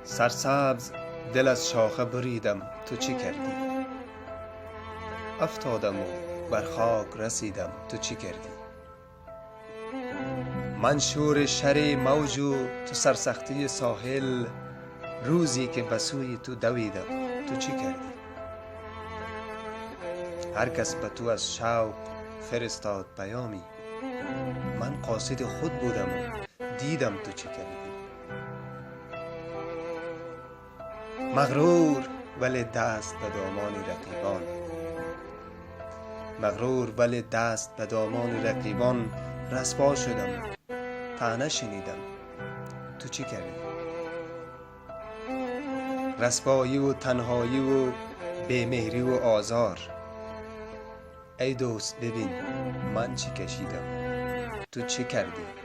سرسبز دل از شاخه بریدم، تو چی کردی؟ افتادم و بر خاک رسیدم، تو چی کردی؟ من شور شر موج و تو سرسختی ساحل، روزی که به سوی تو دویدم، تو چی کردی؟ هر کس به تو از شوق فرستاد پیامی، من قاصد خود بودم و دیدم تو چی کردی. مغرور ولی دست به دامان رقیبان، مغرور ولی دست به دامان رقیبان رسوا شدم، طعنه شنیدم، تو چی کردی؟ رسوایی و تنهایی و بی‌مهری و آزار، ای دوست ببین من چی کشیدم، تو چی کردی؟